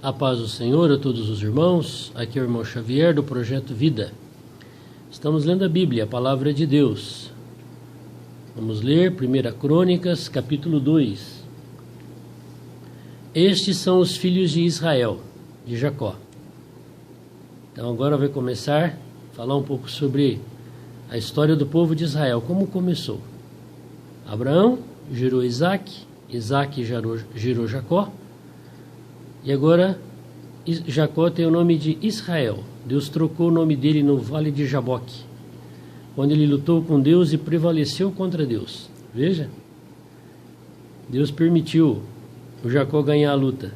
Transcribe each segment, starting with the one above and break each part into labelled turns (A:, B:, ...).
A: A paz do Senhor a todos os irmãos, aqui é o irmão Xavier do Projeto Vida. Estamos lendo a Bíblia, a Palavra de Deus. Vamos ler 1 Crônicas, capítulo 2. Estes são os filhos de Israel, de Jacó. Então agora vai começar a falar um pouco sobre a história do povo de Israel, como começou. Abraão gerou Isaac, Isaac gerou Jacó, e agora Jacó tem o nome de Israel. Deus trocou o nome dele no vale de Jaboque, quando ele lutou com Deus e prevaleceu contra Deus. Veja, Deus permitiu o Jacó ganhar a luta,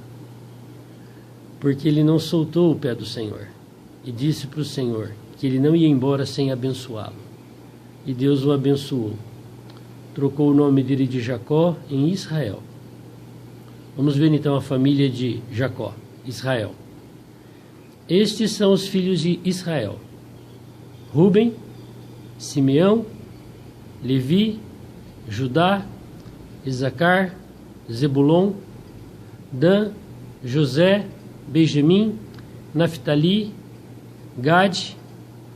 A: porque ele não soltou o pé do Senhor e disse para o Senhor que ele não ia embora sem abençoá-lo. E Deus o abençoou. Trocou o nome dele de Jacó em Israel. Vamos ver então a família de Jacó, Israel. Estes são os filhos de Israel: Ruben, Simeão, Levi, Judá, Isacar, Zebulon, Dan, José, Benjamim, Naftali, Gade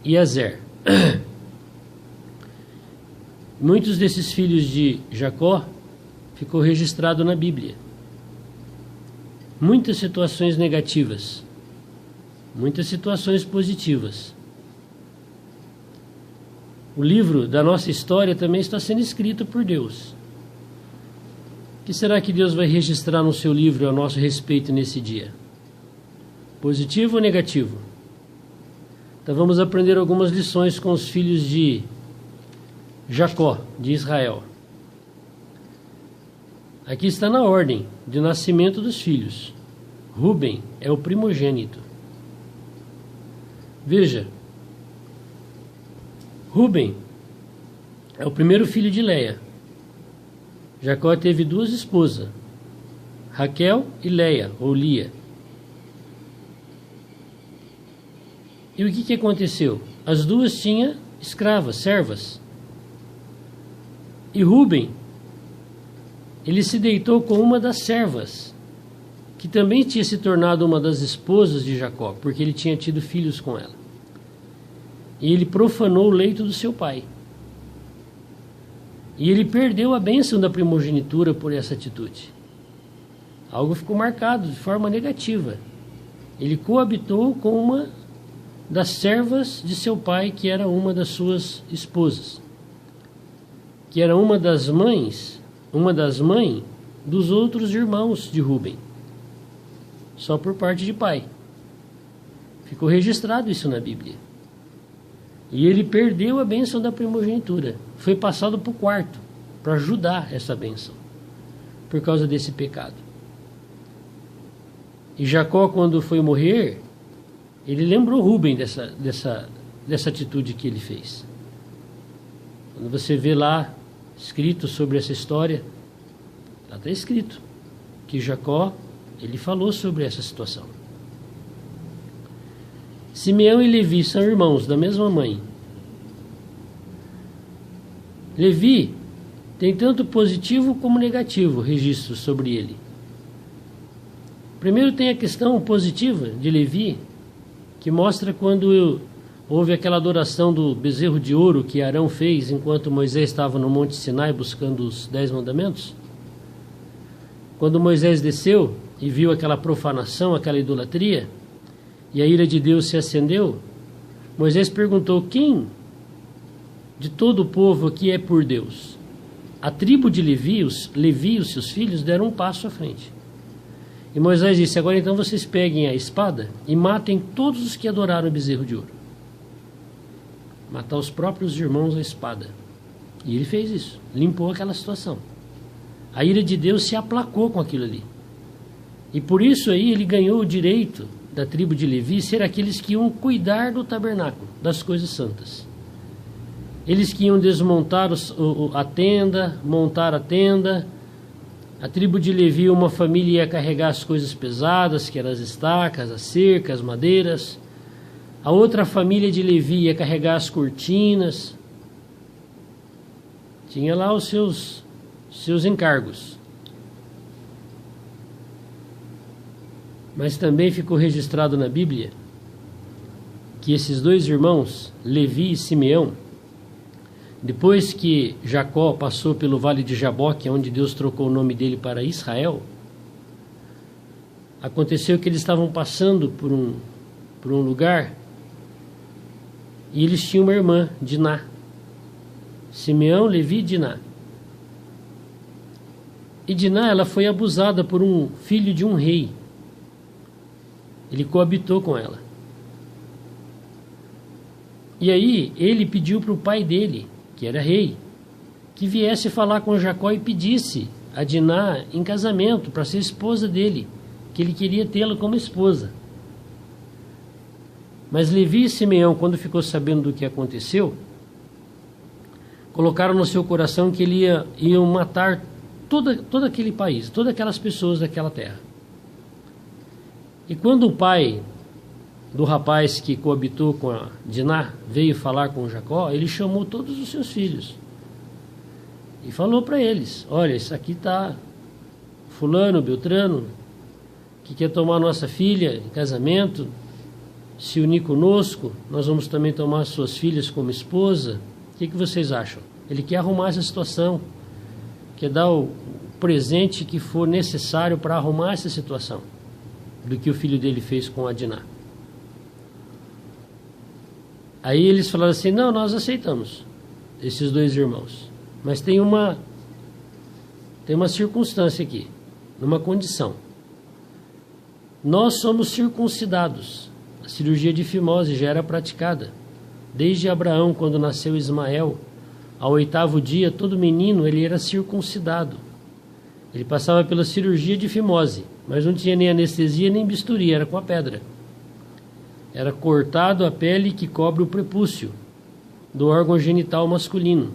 A: e Azer. Muitos desses filhos de Jacó ficou registrado na Bíblia. Muitas situações negativas, muitas situações positivas. O livro da nossa história também está sendo escrito por Deus. O que será que Deus vai registrar no seu livro a nosso respeito nesse dia? Positivo ou negativo? Então vamos aprender algumas lições com os filhos de Jacó, de Israel. Aqui está na ordem de nascimento dos filhos. Ruben é o primogênito. Veja, Ruben é o primeiro filho de Leia. Jacó teve duas esposas, Raquel e Leia, ou Lia. E o que aconteceu? As duas tinham escravas, servas. E Ruben, ele se deitou com uma das servas, que também tinha se tornado uma das esposas de Jacó, porque ele tinha tido filhos com ela. E ele profanou o leito do seu pai. E ele perdeu a bênção da primogenitura por essa atitude. Algo ficou marcado de forma negativa. Ele coabitou com uma das servas de seu pai, que era uma das suas esposas, que era uma das mães dos outros irmãos de Ruben, só por parte de pai. Ficou registrado isso na Bíblia. E ele perdeu a bênção da primogenitura. Foi passado para o quarto, para ajudar essa bênção, por causa desse pecado. E Jacó, quando foi morrer, ele lembrou Ruben dessa atitude que ele fez. Quando você vê lá escrito sobre essa história, lá está escrito que Jacó, ele falou sobre essa situação. Simeão e Levi são irmãos da mesma mãe. Levi tem tanto positivo como negativo registro sobre ele. Primeiro tem a questão positiva de Levi, que mostra quando houve aquela adoração do bezerro de ouro que Arão fez enquanto Moisés estava no Monte Sinai buscando os 10 mandamentos. Quando Moisés desceu e viu aquela profanação, aquela idolatria, e a ira de Deus se acendeu, Moisés perguntou: quem de todo o povo aqui é por Deus? A tribo de Levi e os seus filhos deram um passo à frente. E Moisés disse: agora então vocês peguem a espada e matem todos os que adoraram o bezerro de ouro. Matar os próprios irmãos à espada. E ele fez isso, limpou aquela situação. A ira de Deus se aplacou com aquilo ali. E por isso aí ele ganhou o direito da tribo de Levi ser aqueles que iam cuidar do tabernáculo, das coisas santas. Eles que iam desmontar a tenda, montar a tenda. A tribo de Levi, uma família, ia carregar as coisas pesadas, que eram as estacas, as cercas, as madeiras. A outra família de Levi ia carregar as cortinas. Tinha lá os seus encargos. Mas também ficou registrado na Bíblia que esses dois irmãos, Levi e Simeão, depois que Jacó passou pelo vale de Jaboque, onde Deus trocou o nome dele para Israel, aconteceu que eles estavam passando por um lugar e eles tinham uma irmã, Diná. Simeão, Levi e Diná. E Diná, ela foi abusada por um filho de um rei. Ele coabitou com ela. E aí ele pediu para o pai dele, que era rei, que viesse falar com Jacó e pedisse a Diná em casamento para ser esposa dele, que ele queria tê-la como esposa. Mas Levi e Simeão, quando ficou sabendo do que aconteceu, colocaram no seu coração que iam matar todo aquele país, todas aquelas pessoas daquela terra. E quando o pai do rapaz que coabitou com a Diná veio falar com Jacó, ele chamou todos os seus filhos e falou para eles: olha, isso aqui está fulano, Beltrano, que quer tomar nossa filha em casamento, se unir conosco, nós vamos também tomar suas filhas como esposa. O que vocês acham? Ele quer arrumar essa situação, quer dar o presente que for necessário para arrumar essa situação, do que o filho dele fez com a Diná. Aí eles falaram assim: não, nós aceitamos, esses dois irmãos, mas tem uma circunstância aqui, numa condição. Nós somos circuncidados. A cirurgia de fimose já era praticada desde Abraão, quando nasceu Ismael. Ao 8º dia, todo menino ele era circuncidado. Ele passava pela cirurgia de fimose, mas não tinha nem anestesia nem bisturi, era com a pedra. Era cortado a pele que cobre o prepúcio do órgão genital masculino.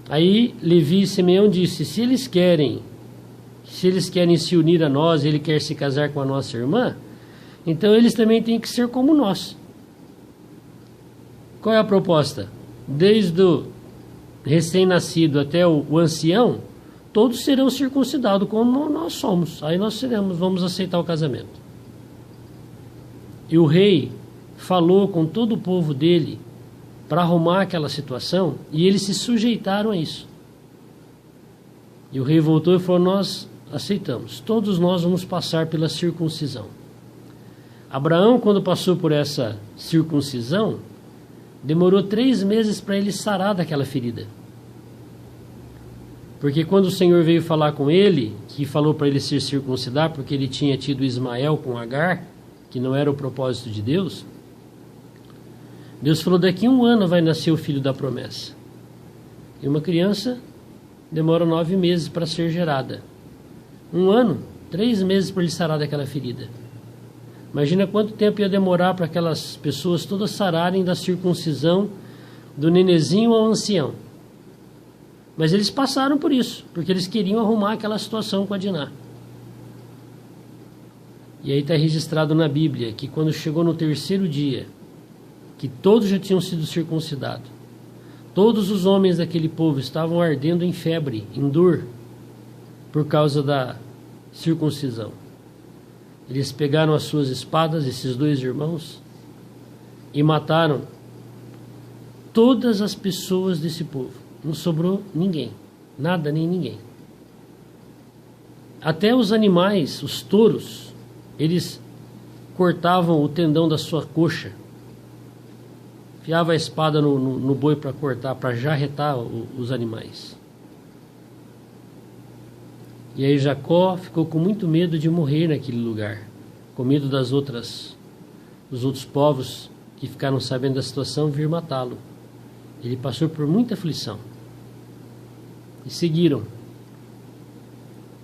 A: Aí Levi e Simeão disse: se eles querem se unir a nós, ele quer se casar com a nossa irmã, então eles também têm que ser como nós. Qual é a proposta? Desde o recém-nascido até o ancião, todos serão circuncidados como nós somos. Aí nós vamos aceitar o casamento. E o rei falou com todo o povo dele para arrumar aquela situação, e eles se sujeitaram a isso. E o rei voltou e falou: nós aceitamos, todos nós vamos passar pela circuncisão. Abraão, quando passou por essa circuncisão, demorou 3 meses para ele sarar daquela ferida. Porque quando o Senhor veio falar com ele, que falou para ele se circuncidar, porque ele tinha tido Ismael com Agar, que não era o propósito de Deus, Deus falou: daqui a 1 ano vai nascer o filho da promessa. E uma criança demora 9 meses para ser gerada. 1 ano, 3 meses para ele sarar daquela ferida. Imagina quanto tempo ia demorar para aquelas pessoas todas sararem da circuncisão do nenezinho ao ancião. Mas eles passaram por isso, porque eles queriam arrumar aquela situação com a Diná. E aí está registrado na Bíblia que quando chegou no 3º dia, que todos já tinham sido circuncidados, todos os homens daquele povo estavam ardendo em febre, em dor, por causa da circuncisão. Eles pegaram as suas espadas, esses dois irmãos, e mataram todas as pessoas desse povo. Não sobrou ninguém, nada nem ninguém. Até os animais, os touros, eles cortavam o tendão da sua coxa, enfiava a espada no boi para cortar, para jarretar os animais. E aí Jacó ficou com muito medo de morrer naquele lugar, com medo dos outros povos que ficaram sabendo da situação vir matá-lo. Ele passou por muita aflição. E seguiram.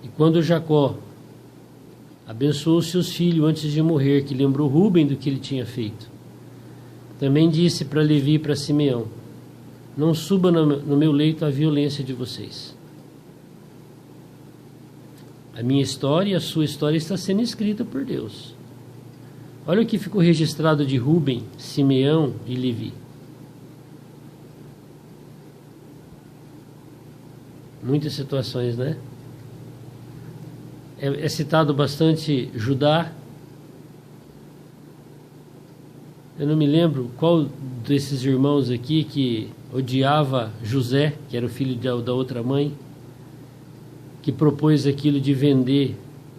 A: E quando Jacó abençoou seus filhos antes de morrer, que lembrou Rúben do que ele tinha feito, também disse para Levi e para Simeão: não suba no meu leito a violência de vocês. A minha história e a sua história está sendo escrita por Deus. Olha o que ficou registrado de Rúben, Simeão e Levi. Muitas situações, né? é citado bastante Judá. Eu não me lembro qual desses irmãos aqui que odiava José, que era o filho da outra mãe, que propôs aquilo de vender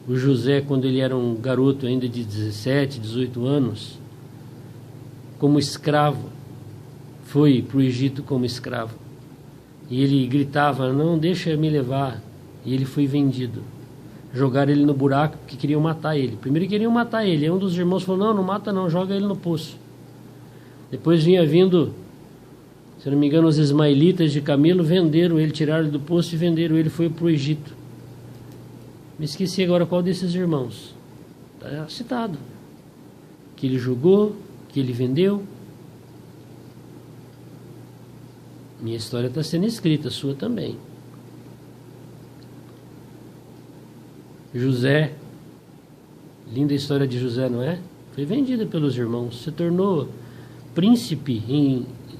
A: o José quando ele era um garoto ainda de 17, 18 anos, como escravo. Foi para o Egito como escravo. E ele gritava, não, deixa me levar. E ele foi vendido. Jogaram ele no buraco porque queriam matar ele. Primeiro queriam matar ele. Aí um dos irmãos falou, não mata não, joga ele no poço. Depois vinha vindo, se não me engano, os ismaelitas de camelo, venderam ele, tiraram ele do poço e venderam ele, foi para o Egito. Me esqueci agora qual desses irmãos. Está citado. Que ele jogou, que ele vendeu. Minha história está sendo escrita, a sua também. José, linda história de José, não é? Foi vendida pelos irmãos, se tornou príncipe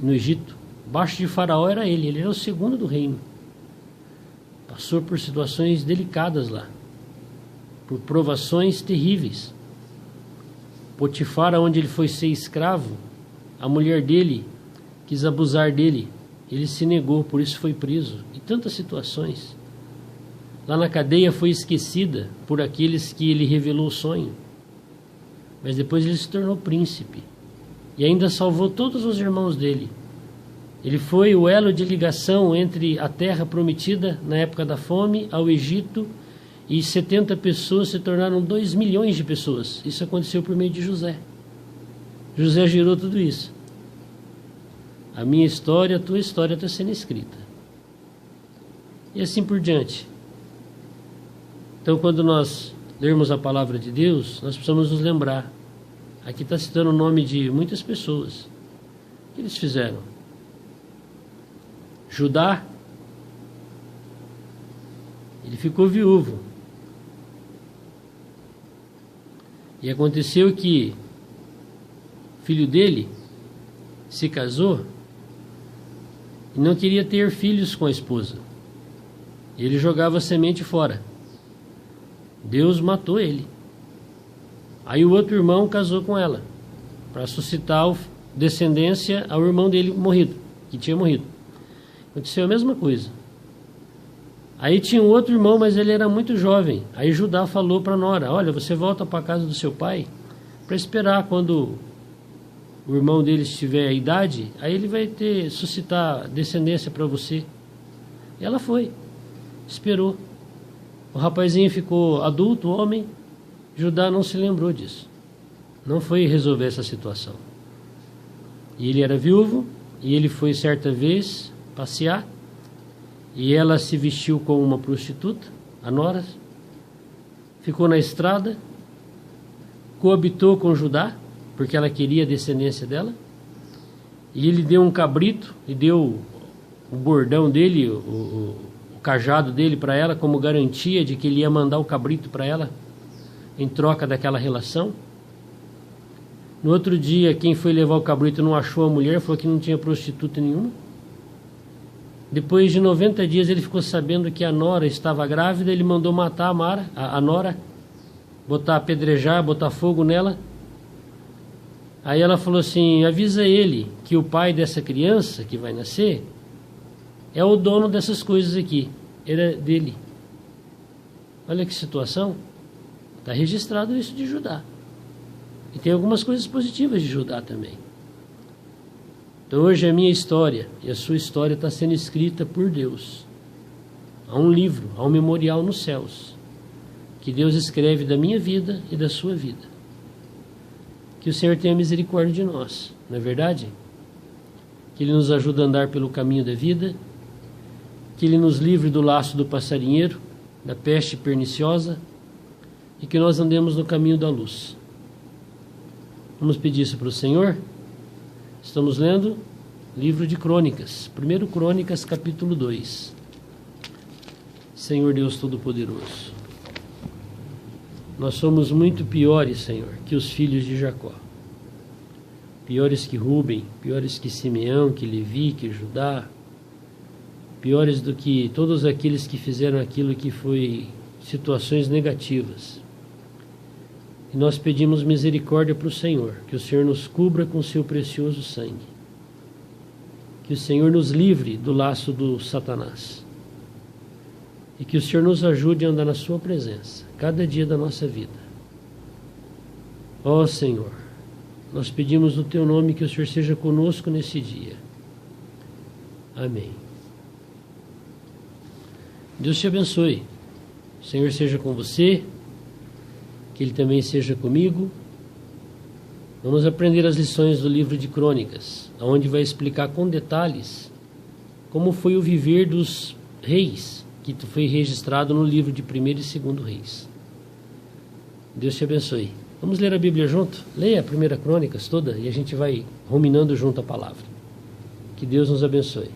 A: no Egito. Abaixo de Faraó era ele era o segundo do reino. Passou por situações delicadas lá, por provações terríveis. Potifar, onde ele foi ser escravo, a mulher dele quis abusar dele. Ele se negou, por isso foi preso. E tantas situações. Lá na cadeia foi esquecida por aqueles que ele revelou o sonho. Mas depois ele se tornou príncipe. E ainda salvou todos os irmãos dele. Ele foi o elo de ligação entre a terra prometida na época da fome ao Egito. E 70 pessoas se tornaram 2 milhões de pessoas. Isso aconteceu por meio de José. José gerou tudo isso. A minha história, a tua história está sendo escrita. E assim por diante. Então, quando nós lermos a palavra de Deus, nós precisamos nos lembrar. Aqui está citando o nome de muitas pessoas. O que eles fizeram? Judá, ele ficou viúvo. E aconteceu que o filho dele se casou e não queria ter filhos com a esposa. Ele jogava a semente fora. Deus matou ele. Aí o outro irmão casou com ela, para suscitar descendência ao irmão dele morrido, que tinha morrido. Aconteceu a mesma coisa. Aí tinha um outro irmão, mas ele era muito jovem. Aí Judá falou para Nora, olha, você volta para a casa do seu pai para esperar quando o irmão dele tiver a idade, aí ele vai suscitar descendência para você. E ela foi, esperou. O rapazinho ficou adulto, homem. Judá não se lembrou disso. Não foi resolver essa situação. E ele era viúvo, e ele foi certa vez passear, e ela se vestiu como uma prostituta, a Nora, ficou na estrada, coabitou com Judá, porque ela queria a descendência dela, e ele deu um cabrito, e deu o bordão dele, o cajado dele para ela, como garantia de que ele ia mandar o cabrito para ela, em troca daquela relação. No outro dia, quem foi levar o cabrito não achou a mulher, falou que não tinha prostituta nenhuma. Depois de 90 dias, ele ficou sabendo que a Nora estava grávida, ele mandou matar a Nora, apedrejar, botar fogo nela. Aí ela falou assim, avisa ele que o pai dessa criança que vai nascer é o dono dessas coisas aqui, era dele. Olha que situação. Está registrado isso de Judá. E tem algumas coisas positivas de Judá também. Então hoje a minha história e a sua história está sendo escrita por Deus. Há um livro, há um memorial nos céus, que Deus escreve da minha vida e da sua vida. Que o Senhor tenha misericórdia de nós, não é verdade? Que Ele nos ajude a andar pelo caminho da vida, que Ele nos livre do laço do passarinheiro, da peste perniciosa, e que nós andemos no caminho da luz. Vamos pedir isso para o Senhor? Estamos lendo livro de Crônicas, 1 Crônicas, capítulo 2. Senhor Deus Todo-Poderoso, nós somos muito piores, Senhor, que os filhos de Jacó. Piores que Rúben, piores que Simeão, que Levi, que Judá. Piores do que todos aqueles que fizeram aquilo que situações negativas. E nós pedimos misericórdia para o Senhor, que o Senhor nos cubra com seu precioso sangue. Que o Senhor nos livre do laço do Satanás. E que o Senhor nos ajude a andar na sua presença, cada dia da nossa vida. Ó Senhor, nós pedimos no teu nome que o Senhor seja conosco nesse dia. Amém. Deus te abençoe. O Senhor seja com você, que Ele também seja comigo. Vamos aprender as lições do livro de Crônicas, onde vai explicar com detalhes como foi o viver dos reis, que foi registrado no livro de 1º e 2º Reis. Deus te abençoe. Vamos ler a Bíblia junto? Leia a 1ª Crônicas toda e a gente vai ruminando junto a palavra. Que Deus nos abençoe.